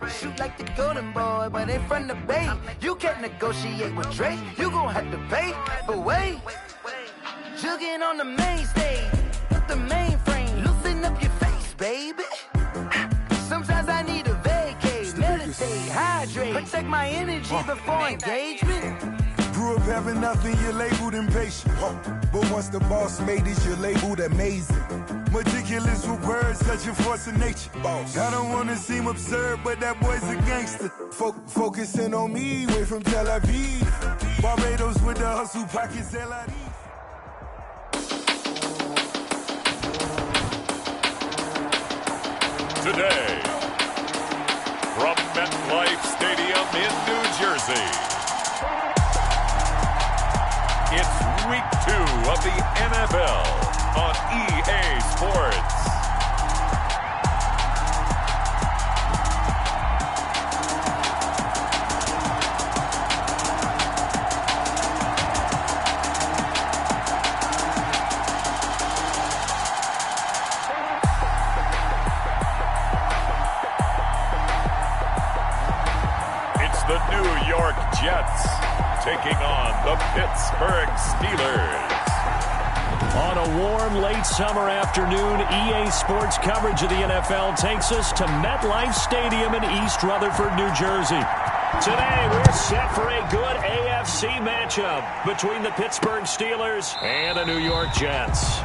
Shoot like the golden boy, but ain't from the Bay. You can't negotiate with Drake. You gon' have to pay. But wait, jugging on the main stage. Put the mainframe, loosen up your face, baby. Sometimes I need a vacate, meditate, hydrate, protect my energy before engagement. Grew up having nothing, you're labeled impatient. But once the boss made it, you're labeled amazing. Meticulous with words, such a force of nature. I don't wanna seem absurd, but that boy's a gangster. Focusing on me, way from Tel Aviv. Barbados with the hustle, pockets LID. Today, from MetLife Stadium in New Jersey, it's Week 2 of the NFL on EA Sports. It's the New York Jets taking on the Pittsburgh Steelers. On a warm, late summer afternoon, EA Sports coverage of the NFL takes us to MetLife Stadium in East Rutherford, New Jersey. Today, we're set for a good AFC matchup between the Pittsburgh Steelers and the New York Jets.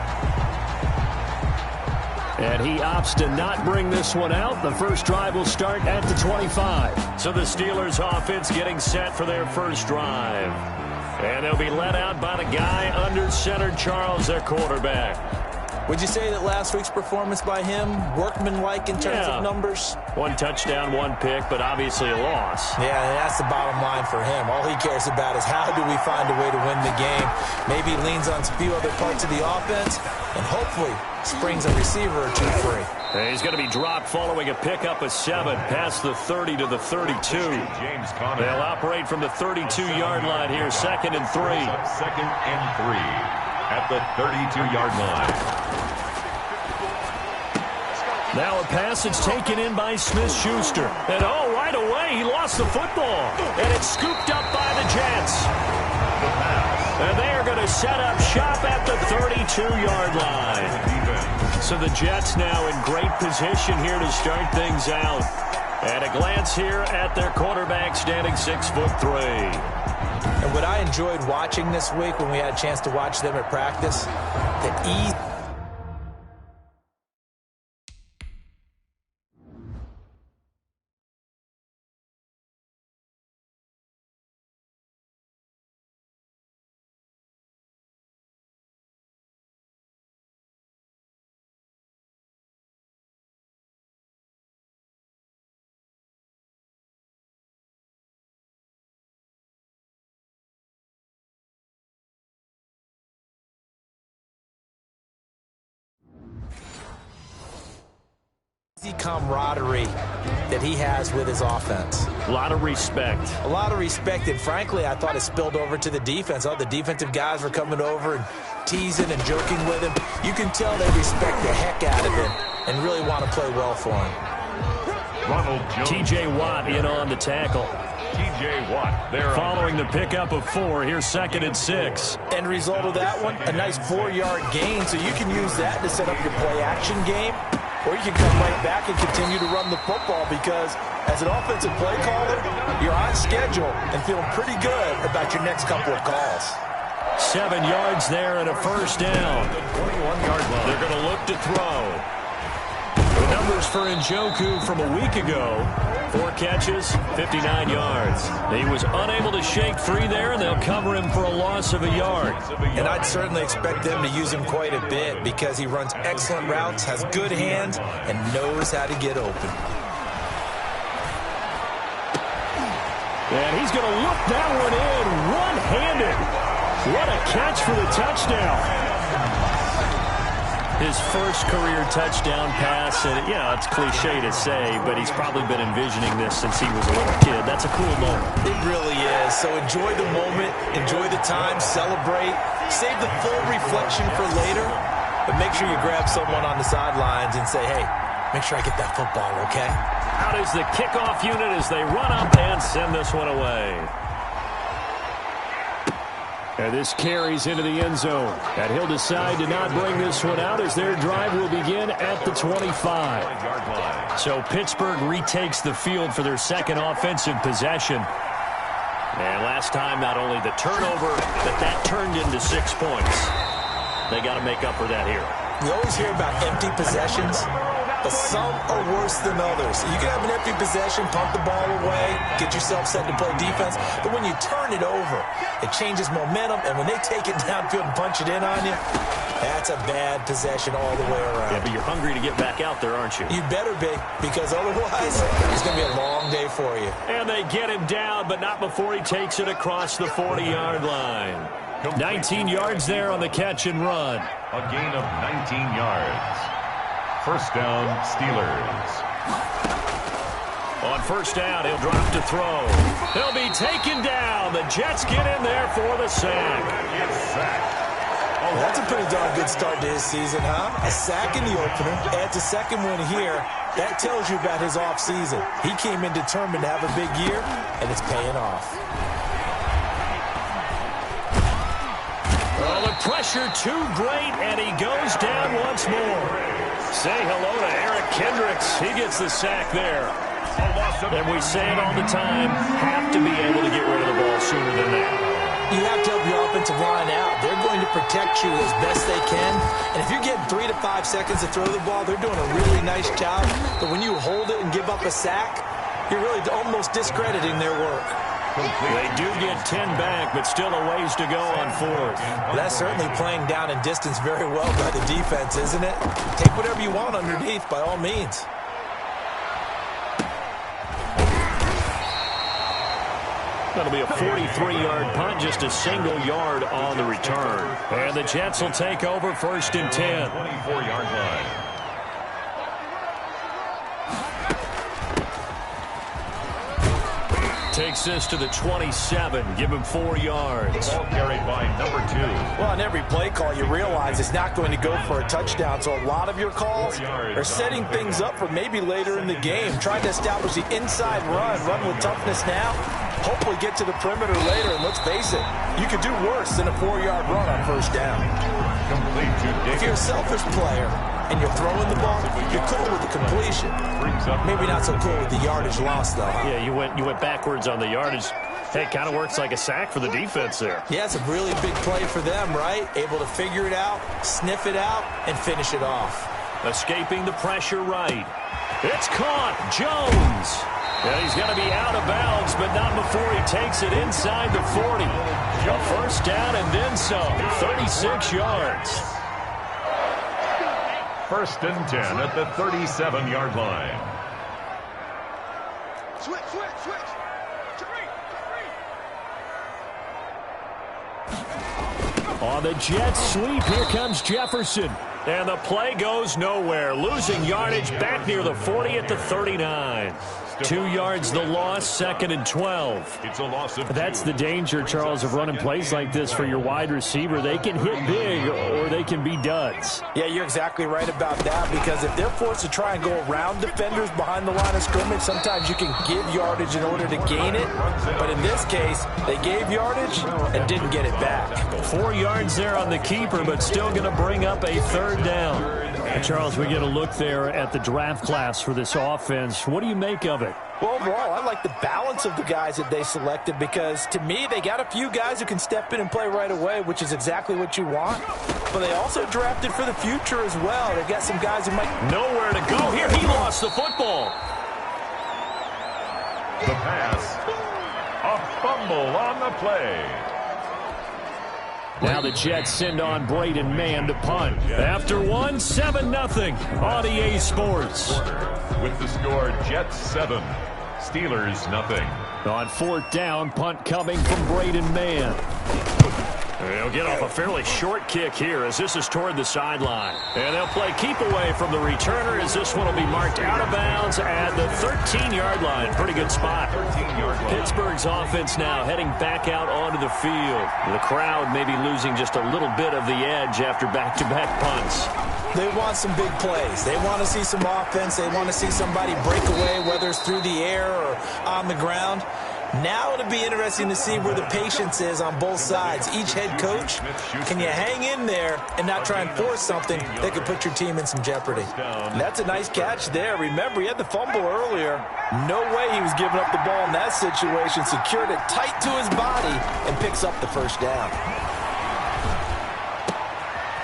And he opts to not bring this one out. The first drive will start at the 25. So the Steelers offense getting set for their first drive. And they'll be led out by the guy under center, Charles, their quarterback. Would you say that last week's performance by him, workmanlike in terms of numbers? One touchdown, one pick, but obviously a loss. Yeah, that's the bottom line for him. All he cares about is how do we find a way to win the game. Maybe he leans on a few other parts of the offense, and hopefully springs a receiver or two free. And he's going to be dropped following a pickup of 7 past the 30 to the 32. They'll operate from the 32-yard line here, 2nd and 3. 2nd and 3 at the 32-yard line. Now a pass that's taken in by Smith-Schuster. And right away, he lost the football. And it's scooped up by the Jets. And they are going to set up shop at the 32-yard line. So the Jets now in great position here to start things out. And a glance here at their quarterback standing 6'3". And what I enjoyed watching this week when we had a chance to watch them at practice, the ease. Camaraderie that he has with his offense. A lot of respect. A lot of respect, and frankly, I thought it spilled over to the defense. All the defensive guys were coming over and teasing and joking with him. You can tell they respect the heck out of him and really want to play well for him. Ronald Jones. T.J. Watt in on the tackle. T.J. Watt there. Following the pickup of 4, here's 2nd and 6. End result of that one, a nice 4-yard gain, so you can use that to set up your play-action game. Or you can come right back and continue to run the football because as an offensive play caller, you're on schedule and feeling pretty good about your next couple of calls. 7 yards there and a first down. 21-yard line. They're going to look to throw. The numbers for Njoku from a week ago. 4 catches, 59 yards. He was unable to shake free there, and they'll cover him for a loss of a yard. And I'd certainly expect them to use him quite a bit because he runs excellent routes, has good hands, and knows how to get open. And he's going to look that one in one-handed. What a catch for the touchdown. His first career touchdown pass, and it's cliche to say, but he's probably been envisioning this since he was a little kid. That's a cool moment. It really is. So enjoy the moment, enjoy the time, celebrate, save the full reflection for later, but make sure you grab someone on the sidelines and say, hey, make sure I get that football, okay? Out is the kickoff unit as they run up and send this one away. And this carries into the end zone. And he'll decide to not bring this one out as their drive will begin at the 25. So Pittsburgh retakes the field for their second offensive possession. And last time, not only the turnover, but that turned into 6 points. They got to make up for that here. You always hear about empty possessions, but some are worse than others. You can have an empty possession, pump the ball away, get yourself set to play defense, but when you turn it over, it changes momentum, and when they take it downfield and punch it in on you, that's a bad possession all the way around. Yeah, but you're hungry to get back out there, aren't you? You better be, because otherwise, it's going to be a long day for you. And they get him down, but not before he takes it across the 40-yard line. 19 yards there on the catch and run. A gain of 19 yards. First down, Steelers. On first down, he'll drop to throw. He'll be taken down. The Jets get in there for the sack. Well, that's a pretty darn good start to his season, huh? A sack in the opener, adds a second one here. That tells you about his offseason. He came in determined to have a big year, and it's paying off. Well, the pressure too great, and he goes down once more. Say hello to Eric Kendricks. He gets the sack there. And we say it all the time, have to be able to get rid of the ball sooner than that. You have to help your offensive line out. They're going to protect you as best they can. And if you're getting 3 to 5 seconds to throw the ball, they're doing a really nice job. But when you hold it and give up a sack, you're really almost discrediting their work. They do get 10 back, but still a ways to go on fourth. That's certainly playing down in distance very well by the defense, isn't it? Take whatever you want underneath, by all means. That'll be a 43-yard punt, just a single yard on the return. And the Jets will take over first and 10. 24-yard line. Takes this to the 27. Give him 4 yards. Ball carried by number 2. Well, on every play call, you realize it's not going to go for a touchdown. So a lot of your calls are setting things up for maybe later in the game. Trying to establish the inside run with toughness now. Hopefully get to the perimeter later. And let's face it, you could do worse than a 4-yard run on first down. If you're a selfish player and you're throwing the ball, you're cool with the completion. Maybe not so cool with the yardage loss, though. Yeah, you went backwards on the yardage. Hey, it kind of works like a sack for the defense there. Yeah, it's a really big play for them, right? Able to figure it out, sniff it out, and finish it off. Escaping the pressure right. It's caught. Jones. Yeah, he's going to be out of bounds, but not before he takes it inside the 40. A first down and then some. 36 yards. First and 10 at the 37-yard line. Switch. On the Jets sweep, here comes Jefferson. And the play goes nowhere. Losing yardage back near the 40 at the 39. 2 yards the loss, second and 12. It's a loss of That's the danger, Charles, of running plays like this for your wide receiver. They can hit big or they can be duds. Yeah, you're exactly right about that, because if they're forced to try and go around defenders behind the line of scrimmage, sometimes you can give yardage in order to gain it. But in this case, they gave yardage and didn't get it back. 4 yards there on the keeper, but still going to bring up a third down. And Charles, we get a look there at the draft class for this offense. What do you make of it? Well, overall, I like the balance of the guys that they selected, because to me, they got a few guys who can step in and play right away, which is exactly what you want. But they also drafted for the future as well. They've got some guys who might... Nowhere to go here. He lost the football. the pass. A fumble on the play. Now the Jets send on Braden Mann to punt. After one, 7-0 on EA Sports. With the score, Jets 7, Steelers nothing. On fourth down, punt coming from Braden Mann. They'll get off a fairly short kick here as this is toward the sideline. And they'll play keep away from the returner as this one will be marked out of bounds at the 13-yard line. Pretty good spot. Pittsburgh's offense now heading back out onto the field. The crowd may be losing just a little bit of the edge after back-to-back punts. They want some big plays. They want to see some offense. They want to see somebody break away, whether it's through the air or on the ground. Now it'll be interesting to see where the patience is on both sides. Each head coach, can you hang in there and not try and force something that could put your team in some jeopardy? And that's a nice catch there. Remember, he had the fumble earlier. No way he was giving up the ball in that situation. Secured it tight to his body and picks up the first down.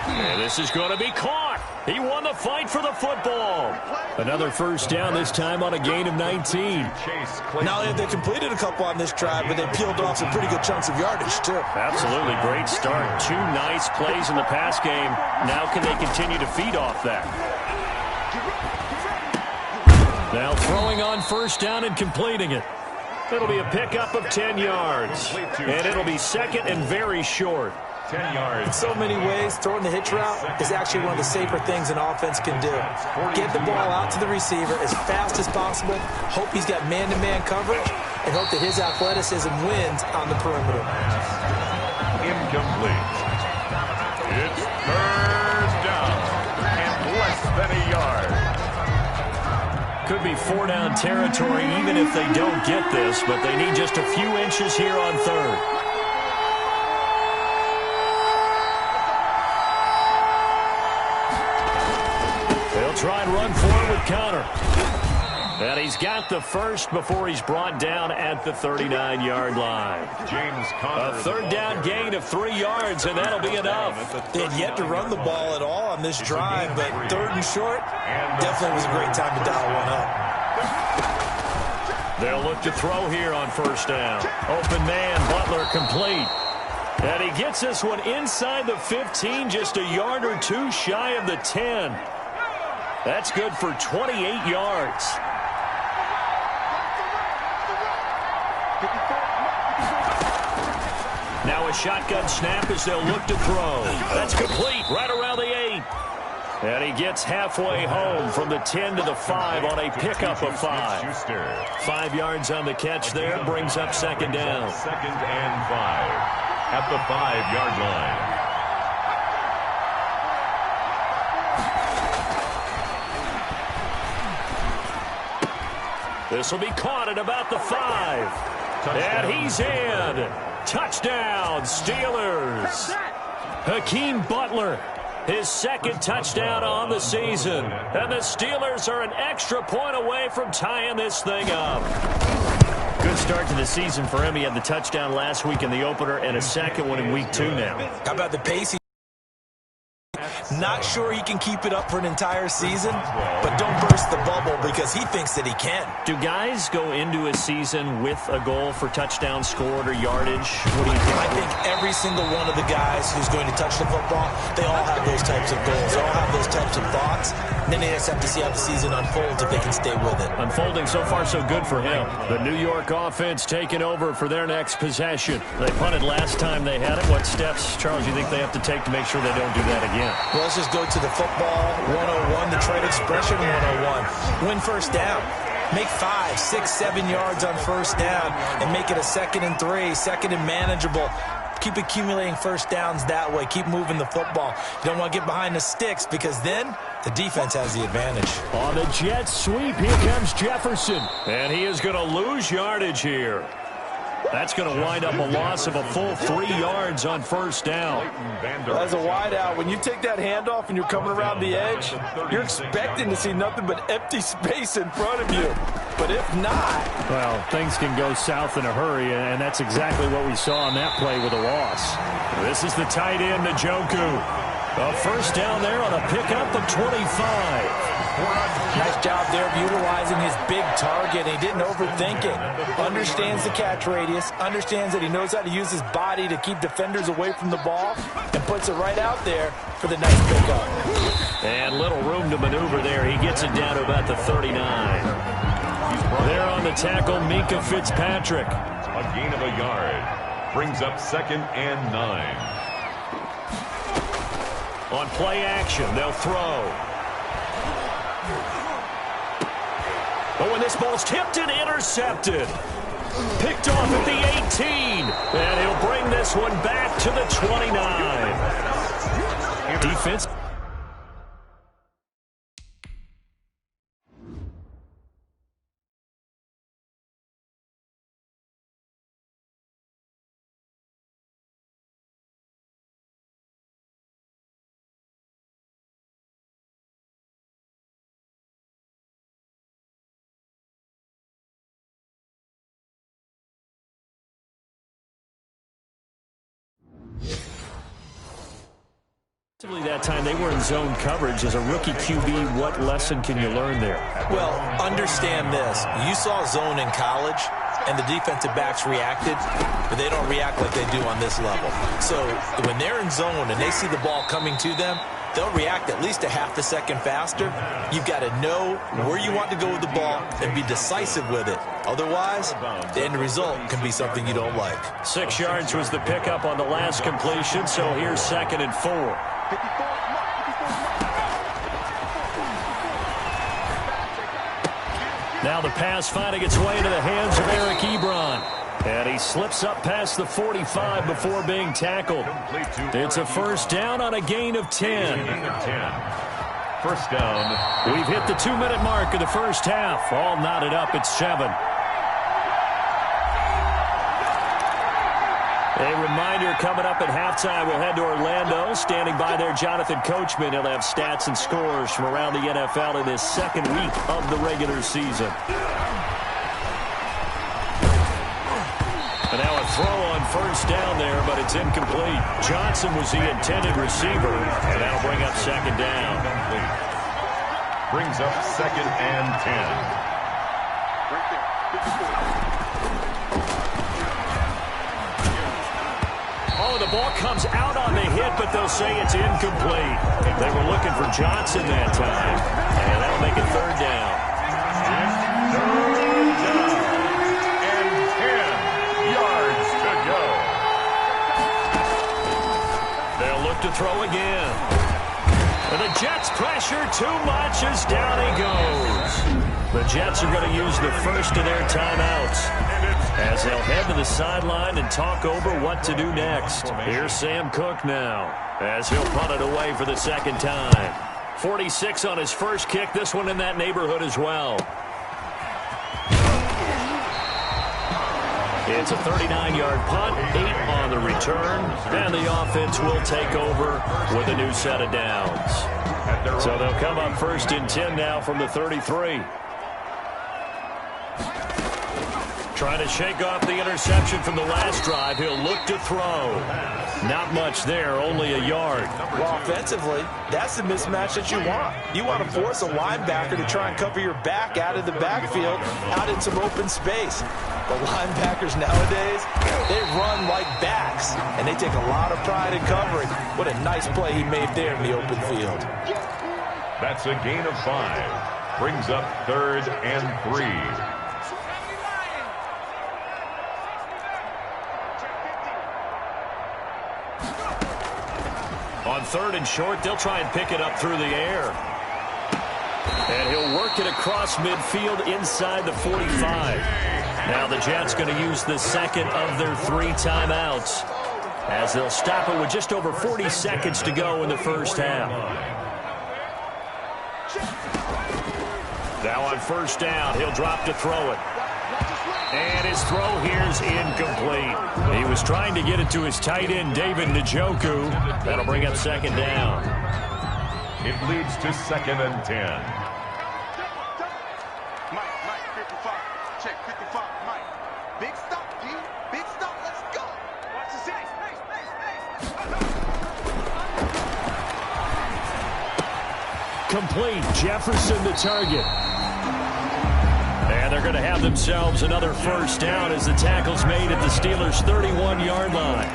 And this is going to be caught. He won the fight for the football. Another first down, this time on a gain of 19. Not only have they completed a couple on this drive, but they peeled off some pretty good chunks of yardage, too. Absolutely great start. 2 nice plays in the pass game. Now can they continue to feed off that? Now throwing on first down and completing it. It'll be a pickup of 10 yards. And it'll be second and very short. 10 yards. In so many ways, throwing the hitch route is actually one of the safer things an offense can do. Get the ball out to the receiver as fast as possible, hope he's got man-to-man coverage, and hope that his athleticism wins on the perimeter. Incomplete. It's third down and less than a yard. Could be 4-down territory even if they don't get this, but they need just a few inches here on third. Try and run forward with Connor. And he's got the first before he's brought down at the 39-yard line. James Conner. A third down gain of 3 yards, and that'll be enough. They had yet to run the ball at all on this drive, but third and short definitely was a great time to dial one up. They'll look to throw here on first down. Open man, Butler complete. And he gets this one inside the 15, just a yard or two shy of the 10. That's good for 28 yards. Now a shotgun snap as they'll look to throw. That's complete right around the 8. And he gets halfway home from the 10 to the 5 on a pickup of 5. 5 yards on the catch there, brings up second down. Second and 5 at the 5-yard line. This will be caught at about the 5. And he's in. Touchdown, Steelers. Hakeem Butler, his second touchdown on the season. And the Steelers are an extra point away from tying this thing up. Good start to the season for him. He had the touchdown last week in the opener and a second one in week 2 now. How about the pace? Not sure he can keep it up for an entire season, but don't burst the bubble because he thinks that he can. Do guys go into a season with a goal for touchdown scored or yardage? What do you think? I think every single one of the guys who's going to touch the football, they all have those types of goals. They all have those types of thoughts. Then they just have to see how the season unfolds if they can stay with it. Unfolding so far so good for him. The New York offense taking over for their next possession. They punted last time they had it. What steps, Charles, do you think they have to take to make sure they don't do that again? Well, let's just go to the football 101, Detroit expression 101. Win first down. Make 5, 6, 7 yards on first down and make it a 2nd and 3, second and manageable. Keep accumulating first downs that way. Keep moving the football. You don't want to get behind the sticks because then the defense has the advantage. On the jet sweep, here comes Jefferson. And he is going to lose yardage here. That's going to wind up a loss of a full 3 yards on first down. As a wideout, when you take that handoff and you're coming around the edge, you're expecting to see nothing but empty space in front of you. But if not... Well, things can go south in a hurry, and that's exactly what we saw on that play with a loss. This is the tight end, Njoku. A first down there on a pickup of 25. Nice job there of utilizing his big target. He didn't overthink it. Understands the catch radius. Understands that he knows how to use his body to keep defenders away from the ball. And puts it right out there for the nice pickup. And little room to maneuver there. He gets it down to about the 39. There on the tackle, Minkah Fitzpatrick. A gain of a yard. Brings up 2nd and 9. On play action, they'll throw. But when this ball's tipped and intercepted. Picked off at the 18. And he'll bring this one back to the 29. Defense. That time they were in zone coverage. As a rookie QB, what lesson can you learn there? Well, understand this. You saw zone in college, and the defensive backs reacted, but they don't react like they do on this level. So when they're in zone and they see the ball coming to them, they'll react at least a half a second faster. You've got to know where you want to go with the ball and be decisive with it. Otherwise, the end result can be something you don't like. 6 yards was the pickup on the last completion, so here's 2nd and 4. Now the pass finding its way into the hands of Eric Ebron. And he slips up past the 45 before being tackled. It's a first down on a gain of 10. First down. We've hit the 2-minute mark of the first half. All knotted up at 7. A reminder, coming up at halftime, we'll head to Orlando. Standing by there, Jonathan Coachman. He'll have stats and scores from around the NFL in his second week of the regular season. And now a throw on first down there, but it's incomplete. Johnson was the intended receiver, and that'll bring up 2nd down. Brings up 2nd and 10. Oh, the ball comes out on the hit, but they'll say it's incomplete. They were looking for Johnson that time, and that'll make it 3rd down. Third down and 10 yards to go. They'll look to throw again. And the Jets pressure too much as down he goes. The Jets are going to use the first of their timeouts as they'll head to the sideline and talk over what to do next. Here's Sam Cook now as he'll punt it away for the 2nd time. 46 on his first kick. This one in that neighborhood as well. It's a 39-yard punt, 8 on the return, and the offense will take over with a new set of downs. So they'll come up 1st and 10 now from the 33. Trying to shake off the interception from the last drive. He'll look to throw. Not much there, only a yard. Well, offensively, that's the mismatch that you want. You want to force a linebacker to try and cover your back out of the backfield, out in some open space. The linebackers nowadays, they run like backs, and they take a lot of pride in covering. What a nice play he made there in the open field. That's a gain of 5. Brings up 3rd and 3. On 3rd and short, they'll try and pick it up through the air. And he'll work it across midfield inside the 45. Now the Jets going to use the 2nd of their 3 timeouts as they'll stop it with just over 40 seconds to go in the first half. Now on first down, he'll drop to throw it. And his throw here's incomplete. He was trying to get it to his tight end, David Njoku. That'll bring up 2nd down. It leads to 2nd and 10. Mike, 55. Check, 55, Mike. Big stop, D. Big stop, let's go. Watch the space. Complete. Jefferson the target. And they're going to have themselves another first down as the tackle's made at the Steelers' 31-yard line.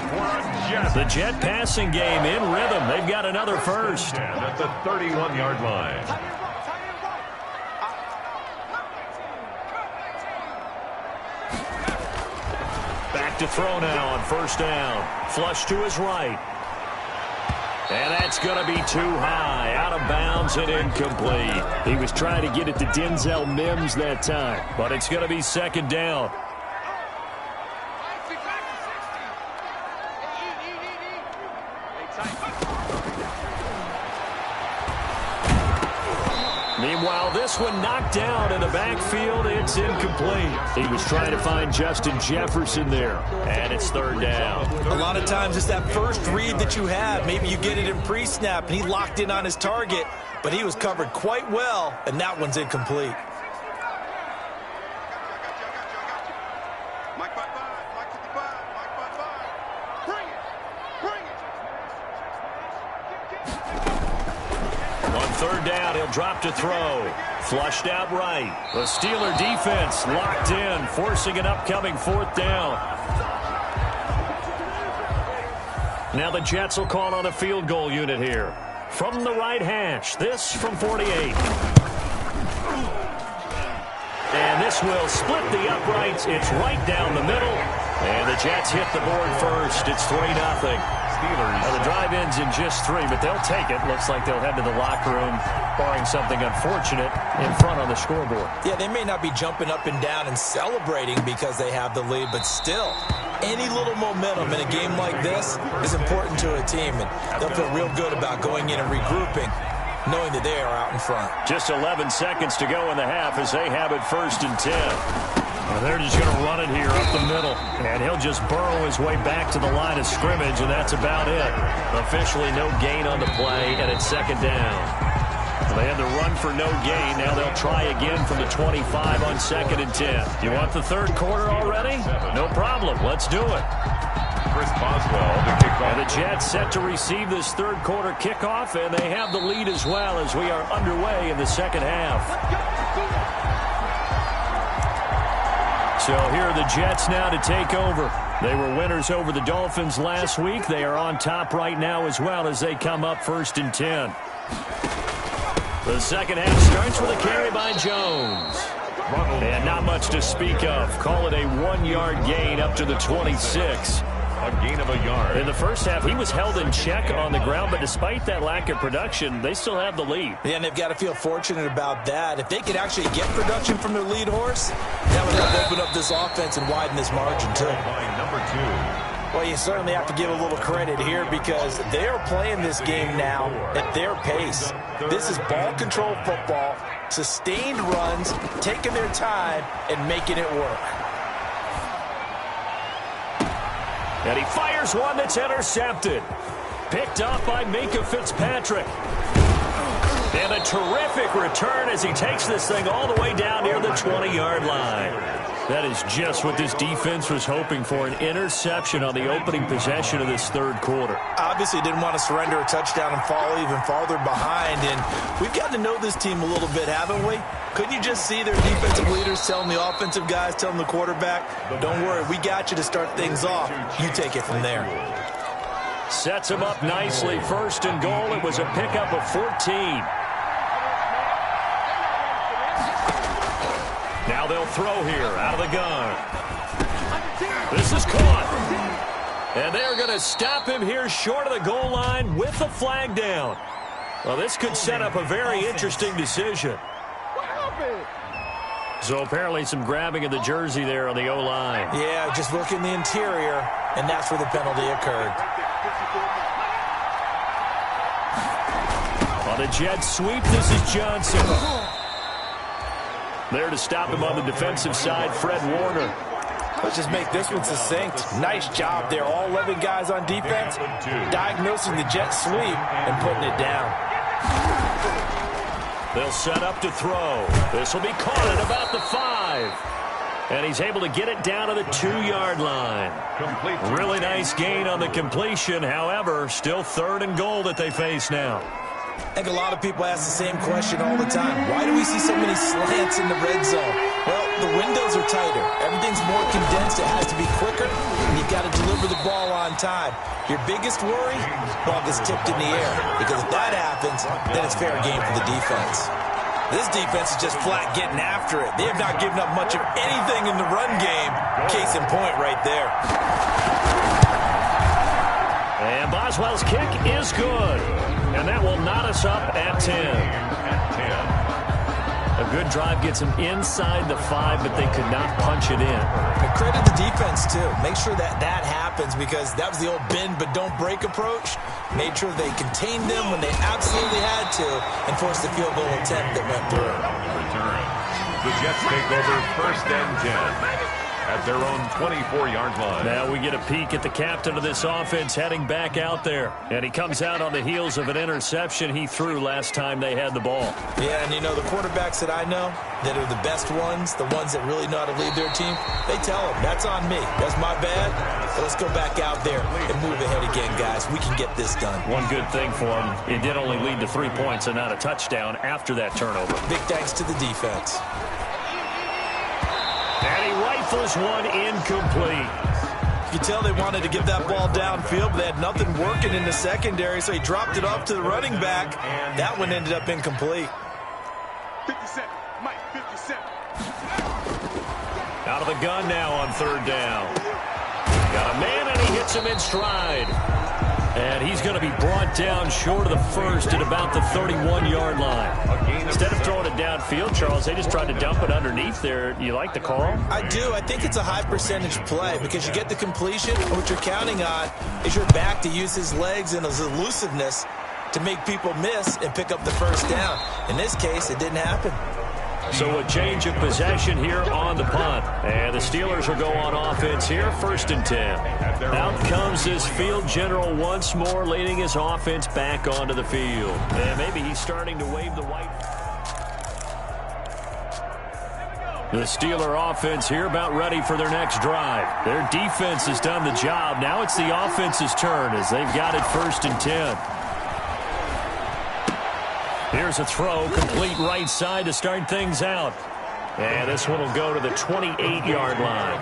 The Jet passing game in rhythm. They've got another first. And at the 31-yard line. Back to throw now on first down. Flush to his right. And that's going to be too high. Out of bounds and incomplete. He was trying to get it to Denzel Mims that time. But it's going to be 2nd down. Meanwhile, this one knocked down in the backfield. It's incomplete. He was trying to find Justin Jefferson there. And it's 3rd down. A lot of times it's that first read that you have. Maybe you get it in pre-snap, and he locked in on his target, but he was covered quite well, and that one's incomplete. Mike 55, Mike 55, Mike 55. Bring it. third down. He'll drop to throw. Flushed out right. The Steeler defense locked in, forcing an upcoming fourth down. Now the Jets will call on a field goal unit here. From the right hash, this from 48. And this will split the uprights. It's right down the middle. And the Jets hit the board first. It's 3-0. Now the drive ends in just 3, but they'll take it. Looks like they'll head to the locker room, barring something unfortunate, in front on the scoreboard. Yeah, they may not be jumping up and down and celebrating because they have the lead, but still, any little momentum in a game like this is important to a team, and they'll feel real good about going in and regrouping, knowing that they are out in front. Just 11 seconds to go in the half as they have it 1st and 10. Well, they're just going to run it here up the middle, and he'll just burrow his way back to the line of scrimmage, and that's about it. Officially no gain on the play, and it's 2nd down. Well, they had the run for no gain. Now they'll try again from the 25 on 2nd and 10. You want the third quarter already? No problem. Let's do it. Chris Boswell to kick off. And the Jets set to receive this third quarter kickoff, and they have the lead as well as we are underway in the second half. So here are the Jets now to take over. They were winners over the Dolphins last week. They are on top right now as well as they come up 1st and 10. The second half starts with a carry by Jones. And not much to speak of. Call it a 1-yard gain up to the 26. A gain of a yard. In the first half, he was held in check on the ground, but despite that lack of production, they still have the lead. Yeah, and they've got to feel fortunate about that. If they could actually get production from their lead horse, that would help open up this offense and widen this margin, too. Number 2. Well, you certainly have to give a little credit here because they are playing this game now at their pace. This is ball control football, sustained runs, taking their time, and making it work. And he fires one that's intercepted. Picked off by Minkah Fitzpatrick. And a terrific return as he takes this thing all the way down near the 20-yard line. That is just what this defense was hoping for, an interception on the opening possession of this third quarter. Obviously didn't want to surrender a touchdown and fall even farther behind, and we've gotten to know this team a little bit, haven't we? Couldn't you just see their defensive leaders telling the offensive guys, telling the quarterback, don't worry, we got you to start things off. You take it from there. Sets him up nicely. 1st and goal. It was a pickup of 14. Now they'll throw here out of the gun. This is caught. And they're going to stop him here short of the goal line with the flag down. Well, this could set up a very interesting decision. So apparently some grabbing of the jersey there on the O-line. Yeah, just look in the interior, and that's where the penalty occurred. On the Jets sweep, this is Johnson. There to stop him on the defensive side, Fred Warner. Let's just make this one succinct. Nice job there. All 11 guys on defense diagnosing the jet sweep and putting it down. They'll set up to throw. This will be caught at about the 5. And he's able to get it down to the 2-yard line. Really nice gain on the completion. However, still 3rd and goal that they face now. I think a lot of people ask the same question all the time. Why do we see so many slants in the red zone? Well, the windows are tighter. Everything's more condensed. It has to be quicker. And you've got to deliver the ball on time. Your biggest worry? Ball gets tipped in the air. Because if that happens, then it's fair game for the defense. This defense is just flat getting after it. They have not given up much of anything in the run game. Case in point right there. And Boswell's kick is good. And that will knot us up at 10. A good drive gets them inside the 5, but they could not punch it in. And credit the defense, too. Make sure that that happens because that was the old bend but don't break approach. Made sure they contained them when they absolutely had to and forced the field goal attempt that went through. The Jets take over 1st and 10. at their own 24-yard line. Now we get a peek at the captain of this offense heading back out there. And he comes out on the heels of an interception he threw last time they had the ball. Yeah, and you know, the quarterbacks that I know that are the best ones, the ones that really know how to lead their team, they tell them, that's on me. That's my bad. But let's go back out there and move ahead again, guys. We can get this done. One good thing for him, it did only lead to 3 points and not a touchdown after that turnover. Big thanks to the defense. And he rifles one incomplete. You can tell they wanted to get that ball downfield, but they had nothing working in the secondary, so he dropped it off to the running back. That one ended up incomplete. 57, Mike, 57. Out of the gun now on third down. Got a man, and he hits him in stride. And he's going to be brought down short of the first at about the 31-yard line. Instead of throwing it downfield, Charles, they just tried to dump it underneath there. You like the call? I do. I think it's a high percentage play because you get the completion. What you're counting on is your back to use his legs and his elusiveness to make people miss and pick up the first down. In this case, it didn't happen. So a change of possession here on the punt. And the Steelers will go on offense here, 1st and 10. Out comes this field general once more, leading his offense back onto the field. And maybe he's starting to wave the white. The Steeler offense here about ready for their next drive. Their defense has done the job. Now it's the offense's turn as they've got it 1st and 10. Here's a throw, complete right side to start things out. And this one will go to the 28-yard line.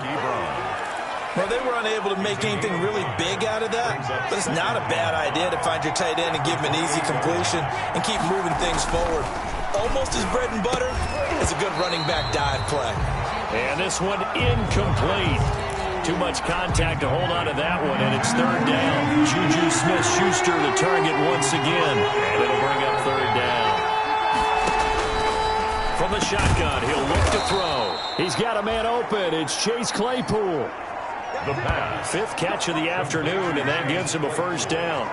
Well, they were unable to make anything really big out of that, but it's not a bad idea to find your tight end and give him an easy completion and keep moving things forward. Almost as bread and butter as a good running back dive play. And this one incomplete. Too much contact to hold on to that one, and it's third down. Juju Smith-Schuster the target once again, and it'll bring up third down. From the shotgun, he'll look to throw. He's got a man open. It's Chase Claypool. The pass. 5th catch of the afternoon, and that gives him a first down.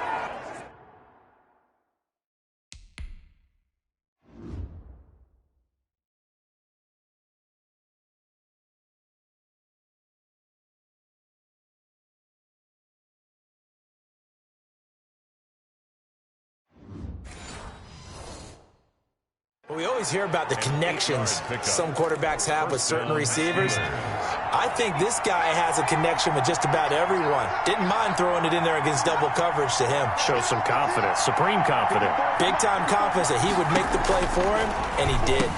We always hear about the connections some quarterbacks have with certain receivers. I think this guy has a connection with just about everyone. Didn't mind throwing it in there against double coverage to him. Shows some confidence, supreme confidence. Big-time confidence that he would make the play for him, and he did.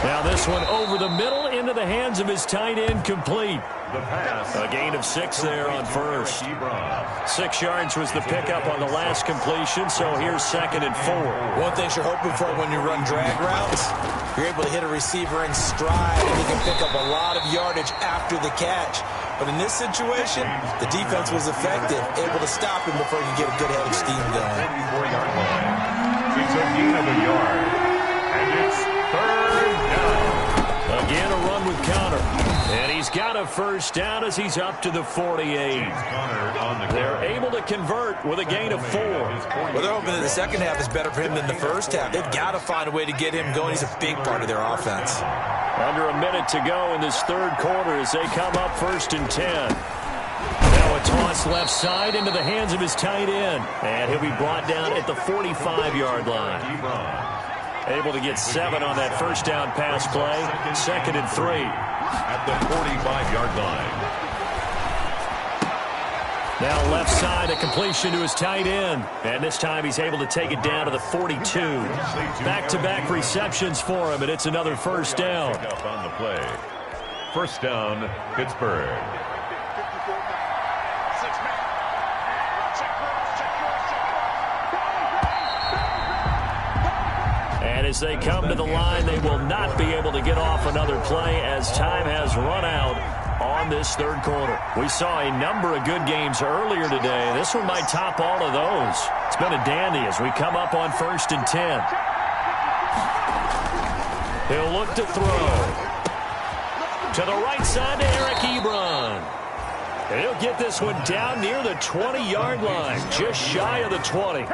Now this one over the middle into the hands of his tight end, complete. The pass. A gain of 6 there on first. 6 yards was the pickup on the last completion, so here's 2nd and 4. One thing you're hoping for when you run drag routes, you're able to hit a receiver in stride, and he can pick up a lot of yardage after the catch. But in this situation, the defense was effective, able to stop him before he could get a good head of steam going. 34-yard line. It's a gain of a yard, and it's third down. Again, a run with Connor. And he's got a first down as he's up to the 48. They're able to convert with a gain of 4. Well, they're hoping that the second half is better for him than the first half. They've got to find a way to get him going. He's a big part of their offense. Under a minute to go in this third quarter as they come up 1st and 10. Now a toss left side into the hands of his tight end. And he'll be brought down at the 45-yard line. Able to get 7 on that first down pass play. 2nd and 3. At the 45-yard line. Now left side, a completion to his tight end. And this time he's able to take it down to the 42. Back-to-back receptions for him, and it's another first down. Up on the play. First down, Pittsburgh. And as they come to the line, they will not be able to get off another play as time has run out on this third quarter. We saw a number of good games earlier today. This one might top all of those. It's been a dandy as we come up on 1st and 10. He'll look to throw. To the right side to Eric Ebron. And he'll get this one down near the 20-yard line, just shy of the 20.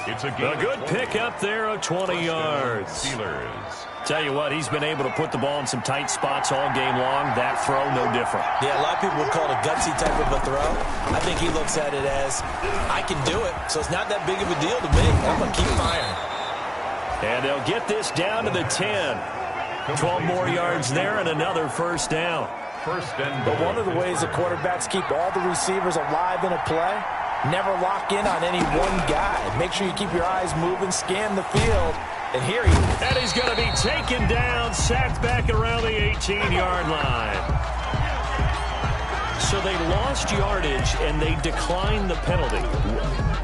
It's a good pickup there of 20 yards. Steelers. tell you what, he's been able to put the ball in some tight spots all game long. That throw, no different. Yeah, a lot of people would call it a gutsy type of a throw. I think he looks at it as, I can do it, so it's not that big of a deal to me. I'm going to keep firing. And they'll get this down to the 10. 12 more yards there and another first down. But one of the ways the quarterbacks keep all the receivers alive in a play, never lock in on any one guy. Make sure you keep your eyes moving, scan the field, and here he is. And he's going to be taken down, sacked back around the 18-yard line. So they lost yardage, and they declined the penalty.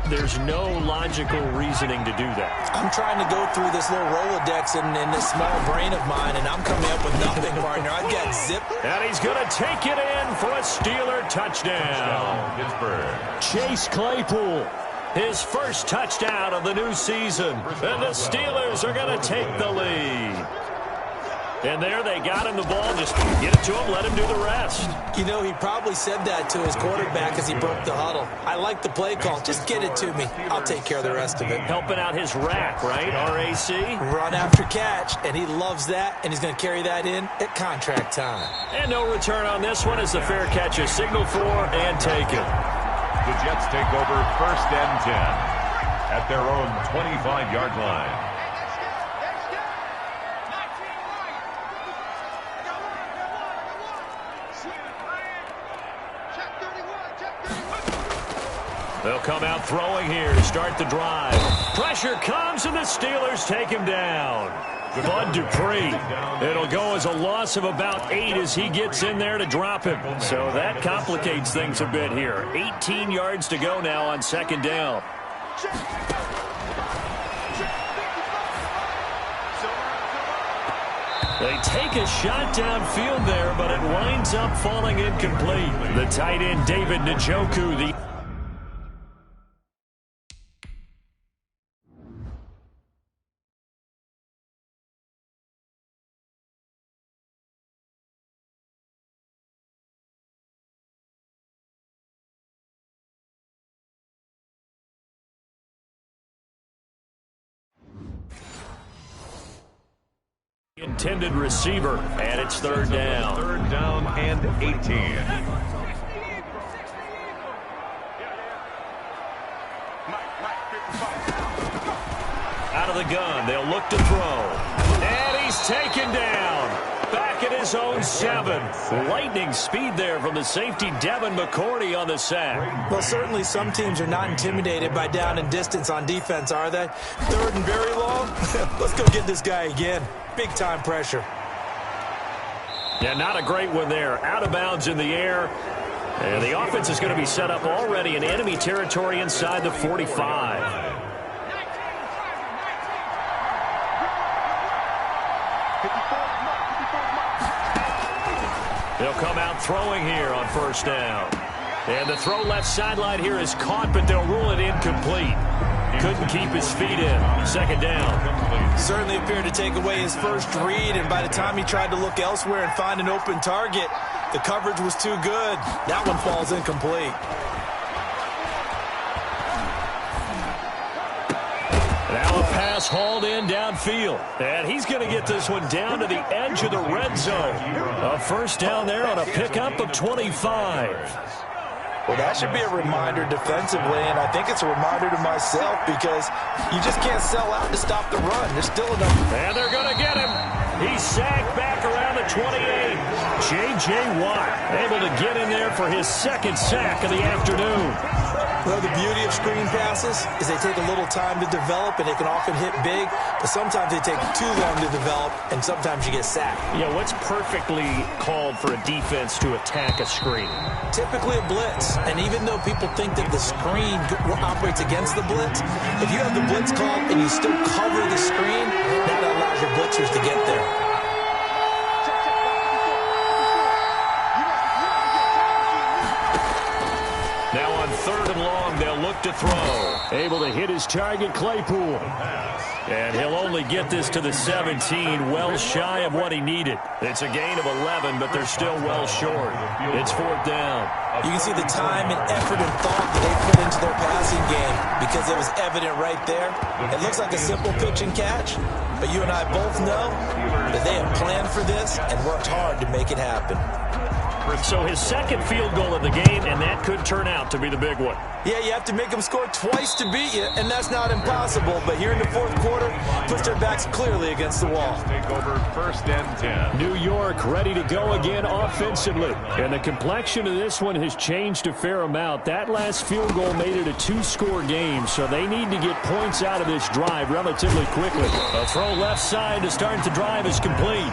There's no logical reasoning to do that. I'm trying to go through this little Rolodex in this small brain of mine, and I'm coming up with nothing, partner. I've got zip. And he's going to take it in for a Steeler touchdown. Chase Claypool, his first touchdown of the new season. And the Steelers are going to take the lead. And there they got him the ball. Just get it to him, let him do the rest. You know, he probably said that to his quarterback as he broke the huddle. I like the play call. Just get it to me. I'll take care of the rest of it. Helping out his rack, right? RAC? Run after catch, and he loves that, and he's going to carry that in at contract time. And no return on this one as the fair catch is signaled for and taken. The Jets take over 1st and 10 at their own 25-yard line. They'll come out throwing here to start the drive. Pressure comes, and the Steelers take him down. Bud Dupree. It'll go as a loss of about 8 as he gets in there to drop him. So that complicates things a bit here. 18 yards to go now on 2nd down. They take a shot downfield there, but it winds up falling incomplete. The tight end, David Njoku, the intended receiver, and it's 3rd down. 3rd down and 18. Out of the gun, they'll look to throw. And he's taken down. Back at his own 7. Lightning speed there from the safety, Devin McCourty, on the sack. Well, certainly some teams are not intimidated by down and distance on defense, are they? 3rd and very long? Let's go get this guy again. Big-time pressure. Yeah, not a great one there. Out of bounds in the air. And the offense is going to be set up already in enemy territory inside the 45. They'll come out throwing here on 1st down. And the throw left sideline here is caught, but they'll rule it incomplete. Couldn't keep his feet in. 2nd down. Certainly appeared to take away his first read, and by the time he tried to look elsewhere and find an open target, the coverage was too good. That one falls incomplete. Now a pass hauled in downfield. And he's going to get this one down to the edge of the red zone. A 1st down there on a pickup of 25. Well, that should be a reminder defensively, and I think it's a reminder to myself because you just can't sell out to stop the run. There's still enough. And they're going to get him. He's sacked back around the 28. J.J. Watt able to get in there for his 2nd sack of the afternoon. Well, the beauty of screen passes is they take a little time to develop, and they can often hit big, but sometimes they take too long to develop, and sometimes you get sacked. Yeah, what's perfectly called for a defense to attack a screen? Typically a blitz, and even though people think that the screen operates against the blitz, if you have the blitz called and you still cover the screen, that allows your blitzers to get there. Now on 3rd and long, they'll look to throw. Able to hit his target, Claypool. And he'll only get this to the 17, well shy of what he needed. It's a gain of 11, but they're still well short. It's 4th down. You can see the time and effort and thought that they put into their passing game because it was evident right there. It looks like a simple pitch and catch, But you and I both know that they have planned for this and worked hard to make it happen. So his second field goal of the game, and that could turn out to be the big one. Yeah, you have to make them score twice to beat you, and that's not impossible. But here in the fourth quarter, puts their backs clearly against the wall. Take over 1st and 10. New York ready to go again offensively. And the complexion of this one has changed a fair amount. That last field goal made it a 2-score game, so they need to get points out of this drive relatively quickly. A throw left side to start the drive is complete.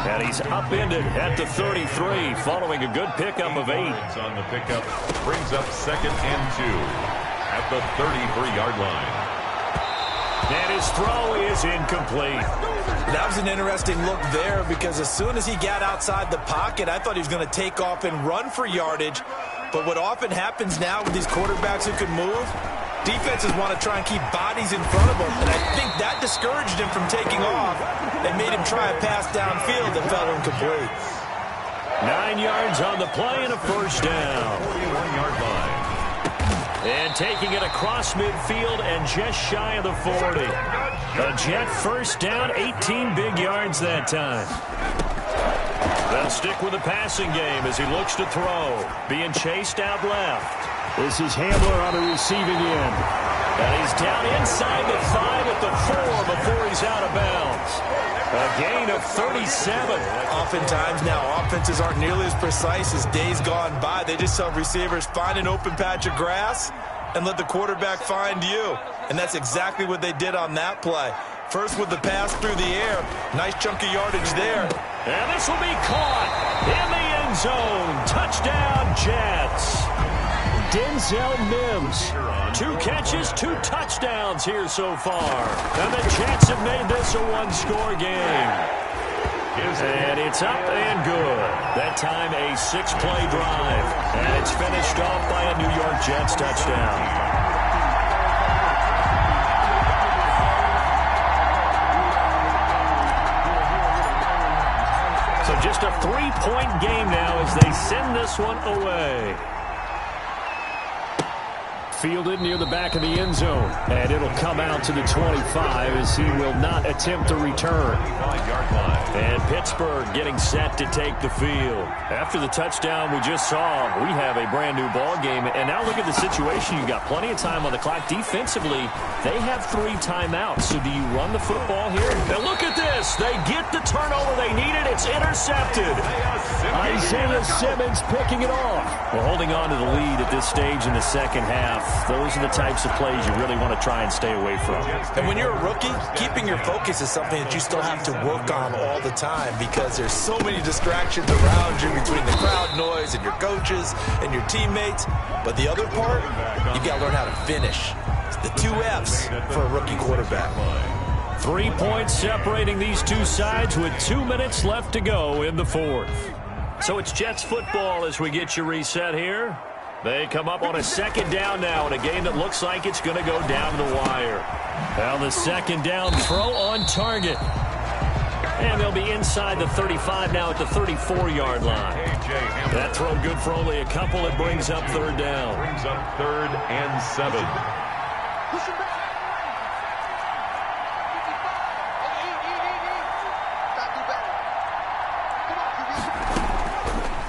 And he's upended at the 33, following a good pickup of 8. On the pickup, brings up 2nd and 2 at the 33-yard line. And his throw is incomplete. That was an interesting look there because as soon as he got outside the pocket, I thought he was going to take off and run for yardage. But what often happens now with these quarterbacks who can move, defenses want to try and keep bodies in front of them, and I think that discouraged him from taking off and made him try a pass downfield that fell incomplete. 9 yards on the play and a first down. 41-yard line. And taking it across midfield and just shy of the 40. A Jet first down, 18 big yards that time. They'll stick with the passing game as he looks to throw. Being chased out left. This is Hamler on the receiving end. And he's down inside the 5 at the 4 before he's out of bounds. A gain of 37. Oftentimes now offenses aren't nearly as precise as days gone by. They just tell receivers, find an open patch of grass and let the quarterback find you. And that's exactly what they did on that play. First with the pass through the air. Nice chunk of yardage there. And this will be caught in the end zone. Touchdown, Jets. Denzel Mims. 2 catches, 2 touchdowns here so far. And the Jets have made this a 1-score game. And it's up and good. That time a 6-play drive. And it's finished off by a New York Jets touchdown. So just a 3-point game now as they send this one away. Fielded near the back of the end zone. And it'll come out to the 25 as he will not attempt to return. 5-yard line. And Pittsburgh getting set to take the field. After the touchdown we just saw, we have a brand new ball game. And now look at the situation. You've got plenty of time on the clock. Defensively, they have 3 timeouts. So do you run the football here? And look at this. They get the turnover they needed. It's intercepted. Isaiah Simmons picking it off. We're holding on to the lead at this stage in the second half. Those are the types of plays you really want to try and stay away from. And when you're a rookie, keeping your focus is something that you still have to work on all the time because there's so many distractions around you between the crowd noise and your coaches and your teammates. But the other part, you've got to learn how to finish. It's the 2 F's for a rookie quarterback. 3 points separating these two sides with 2 minutes left to go in the fourth. So it's Jets football as we get you reset here. They come up on a 2nd down now in a game that looks like it's going to go down to the wire. Now the 2nd down throw on target. And they'll be inside the 35 now at the 34-yard line. That throw good for only a couple. It brings up 3rd down. Brings up 3rd and 7.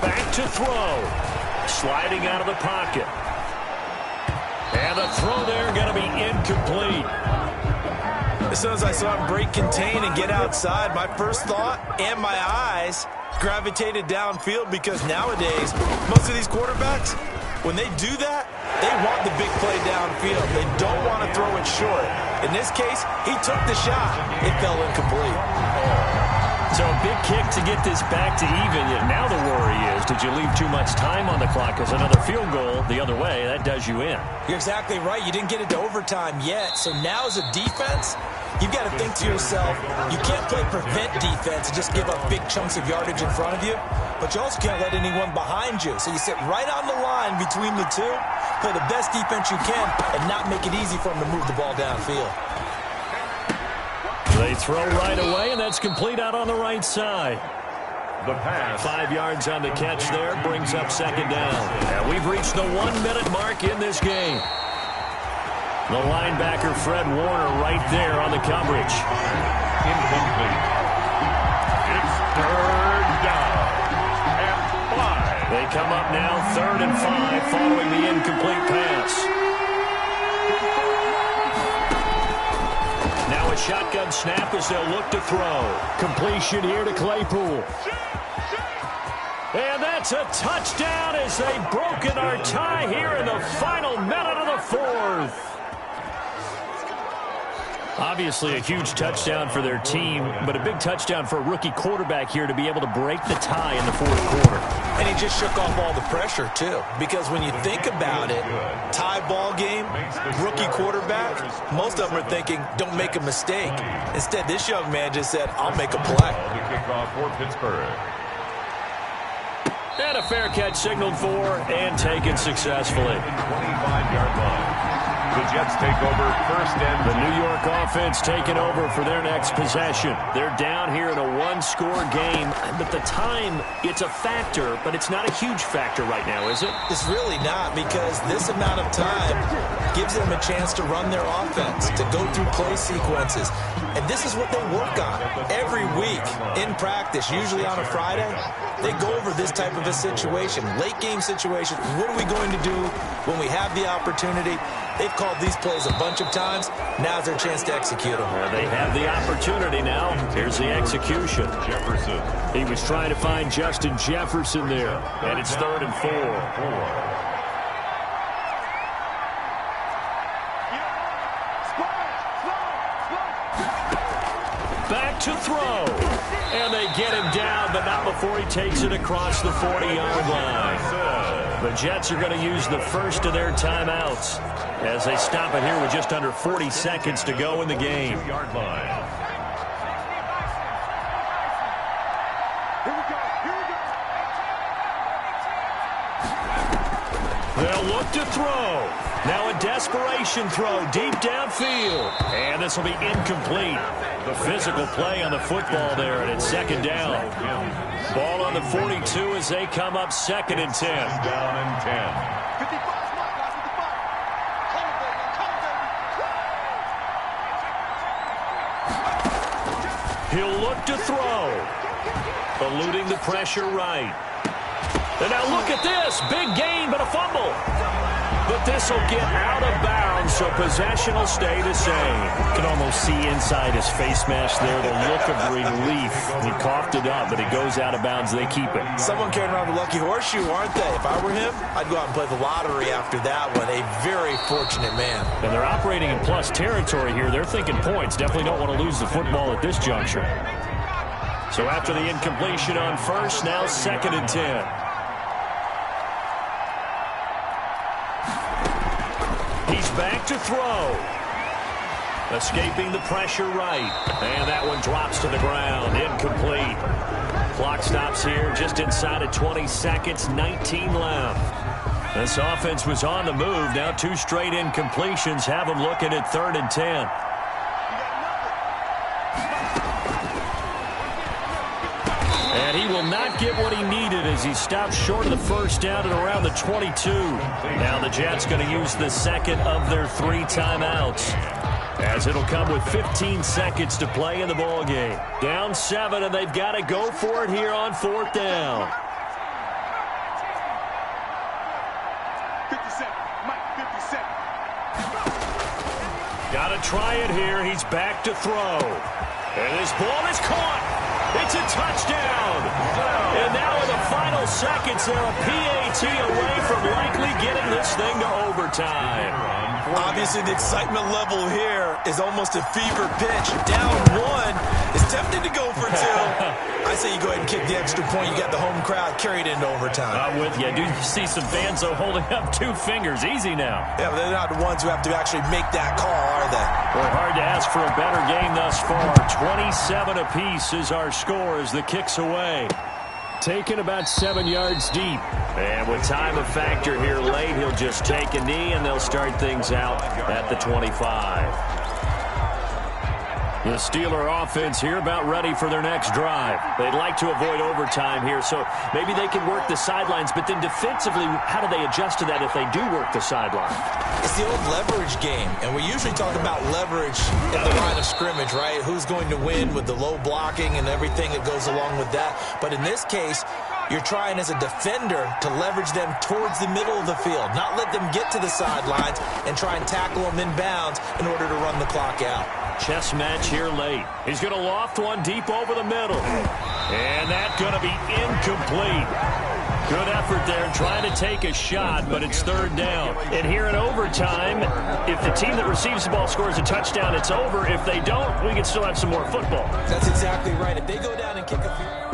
Back to throw. Sliding out of the pocket. And the throw there going to be incomplete. As soon as I saw him break contain and get outside, my first thought and my eyes gravitated downfield because nowadays, most of these quarterbacks, when they do that, they want the big play downfield. They don't want to throw it short. In this case, he took the shot. It fell incomplete. So a big kick to get this back to even. Now the worry is, did you leave too much time on the clock? Because another field goal the other way, that does you in. You're exactly right. You didn't get into overtime yet. So now as a defense, you've got to think to yourself, you can't play prevent defense and just give up big chunks of yardage in front of you. But you also can't let anyone behind you. So you sit right on the line between the two, play the best defense you can, and not make it easy for them to move the ball downfield. They throw right away, and that's complete out on the right side. The pass. 5 yards on the catch there, brings up 2nd down. And we've reached the 1-minute mark in this game. The linebacker, Fred Warner, right there on the coverage. Incomplete. It's third down and 5. They come up now 3rd and 5 following the incomplete pass. Now a shotgun snap as they'll look to throw. Completion here to Claypool. And that's a touchdown as they've broken our tie here in the final minute of the 4th. Obviously a huge touchdown for their team, but a big touchdown for a rookie quarterback here to be able to break the tie in the 4th quarter. And he just shook off all the pressure, too. Because when you think about it, tie ball game, rookie quarterback, most of them are thinking, don't make a mistake. Instead, this young man just said, I'll make a play. The kickoff for Pittsburgh. And a fair catch signaled for and taken successfully. 25-yard line. The Jets take over 1st and the New York offense taking over for their next possession. They're down here in a 1-score game, but the time, it's a factor, but it's not a huge factor right now, is it? It's really not, because this amount of time gives them a chance to run their offense, to go through play sequences. And this is what they work on every week in practice, usually on a Friday. They go over this type of a situation, late game situation. What are we going to do when we have the opportunity? They've called these plays a bunch of times. Now's their chance to execute them. Well, they have the opportunity now. Here's the execution. Jefferson. He was trying to find Justin Jefferson there, and it's 3rd and 4. Back to throw. And they get him down, but not before he takes it across the 40-yard line. The Jets are going to use the first of their timeouts as they stop it here with just under 40 seconds to go in the game. Yard line. They'll look to throw. Now a desperation throw deep downfield. And this will be incomplete. The physical play on the football there, and it's 2nd down. Ball on the 42 as they come up 2nd and 10. Down and 10. He'll look to throw. Eluding the pressure right. And now look at this. Big gain, but a fumble. But this will get out of bounds, so possession will stay the same. You can almost see inside his face mask there the look of relief. He coughed it up, but it goes out of bounds. They keep it. Someone carrying around the lucky horseshoe, aren't they? If I were him, I'd go out and play the lottery after that one. A very fortunate man. And they're operating in plus territory here. They're thinking points. Definitely don't want to lose the football at this juncture. So after the incompletion on first, now 2nd and 10. He's back to throw. Escaping the pressure right. And that one drops to the ground. Incomplete. Clock stops here just inside of 20 seconds. 19 left. This offense was on the move. Now 2 straight incompletions have them looking at 3rd and 10. And he will not get what he needed as he stopped short of the first down at around the 22. Now the Jets going to use the second of their 3 timeouts, as it'll come with 15 seconds to play in the ball game. Down 7, and they've got to go for it here on 4th down. 57, Mike, 57. Got to try it here. He's back to throw. And this ball is caught. It's a touchdown. And now in the final seconds, they're a PAT away from likely getting this thing to overtime. Obviously, the excitement level here is almost a fever pitch. Down 1 is tempted to go for 2. I say you go ahead and kick the extra point. You got the home crowd carried into overtime. I'm with you. I do see some fans, though, holding up 2 fingers. Easy now. Yeah, but they're not the ones who have to actually make that call, are they? Well, hard to ask for a better game thus far. 27 apiece is our score as the kick's away. Taken about 7 yards deep. And with time a factor here late, he'll just take a knee, and they'll start things out at the 25. The Steeler offense here about ready for their next drive. They'd like to avoid overtime here, so maybe they can work the sidelines, but then defensively, how do they adjust to that if they do work the sideline? It's the old leverage game, and we usually talk about leverage at the line of scrimmage, right? Who's going to win with the low blocking and everything that goes along with that. But in this case, you're trying as a defender to leverage them towards the middle of the field, not let them get to the sidelines and try and tackle them inbounds in order to run the clock out. Chess match here late. He's going to loft one deep over the middle. And that's going to be incomplete. Good effort there trying to take a shot, but it's third down. And here in overtime, if the team that receives the ball scores a touchdown, it's over. If they don't, we can still have some more football. That's exactly right. If they go down and kick a field.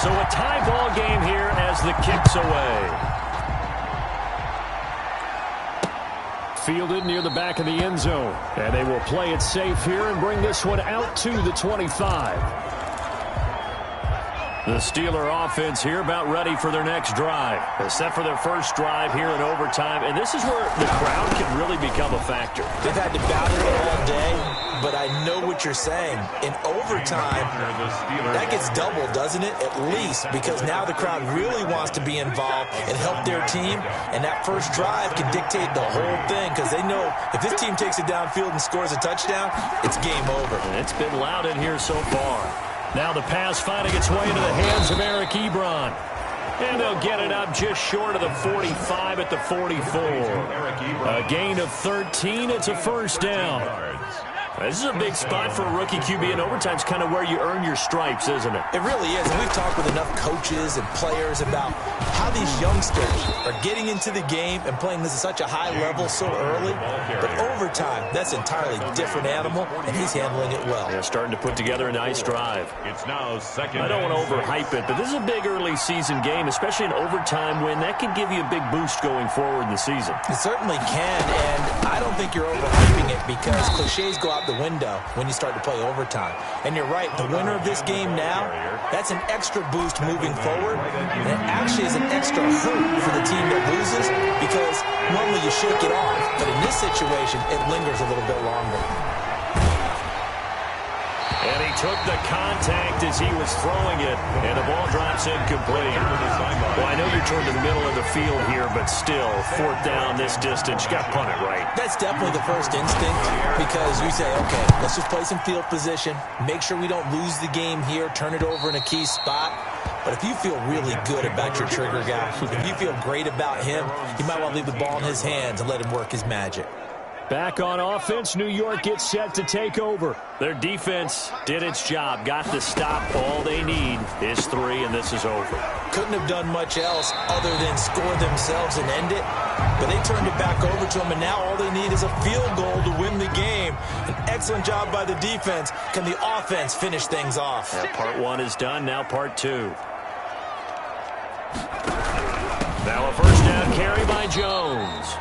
So a tie ball game here as the kick's away. Fielded near the back of the end zone. And they will play it safe here and bring this one out to the 25. The Steeler offense here about ready for their next drive. They're set for their first drive here in overtime. And this is where the crowd can really become a factor. They've had to battle it all day, but I know what you're saying. In overtime, that gets doubled, doesn't it? At least, because now the crowd really wants to be involved and help their team. And that first drive can dictate the whole thing because they know if this team takes it downfield and scores a touchdown, it's game over. And it's been loud in here so far. Now the pass finding its way into the hands of Eric Ebron. And they'll get it up just short of the 45 at the 44. A gain of 13. It's a first down. This is a big spot for a rookie QB, and overtime's kind of where you earn your stripes, isn't it? It really is, and we've talked with enough coaches and players about how these youngsters are getting into the game and playing this at such a high level so early. But overtime, that's an entirely different animal, and he's handling it well. They're starting to put together a nice drive. It's now second. I don't want to overhype it, but this is a big early season game, especially an overtime win. That can give you a big boost going forward in the season. It certainly can, and I don't think you're overhyping it because cliches go out the window when you start to play overtime. And you're right, the winner of this game now, that's an extra boost moving forward, and it actually is an extra hurt for the team that loses because normally you shake it off, but in this situation, it lingers a little bit longer. And he took the contact as he was throwing it, and the ball drops incomplete. Well, I know you're toward the middle of the field here, but still, fourth down this distance, you got to punt it right. That's definitely the first instinct because you say, okay, let's just play some field position, make sure we don't lose the game here, turn it over in a key spot. But if you feel really good about your trigger guy, if you feel great about him, you might want to leave the ball in his hands and let him work his magic. Back on offense, New York gets set to take over. Their defense did its job, got the stop. All they need is 3, and this is over. Couldn't have done much else other than score themselves and end it. But they turned it back over to them, and now all they need is a field goal to win the game. An excellent job by the defense. Can the offense finish things off? Yeah, part 1 is done, now part 2. Now a first down carry by Jones.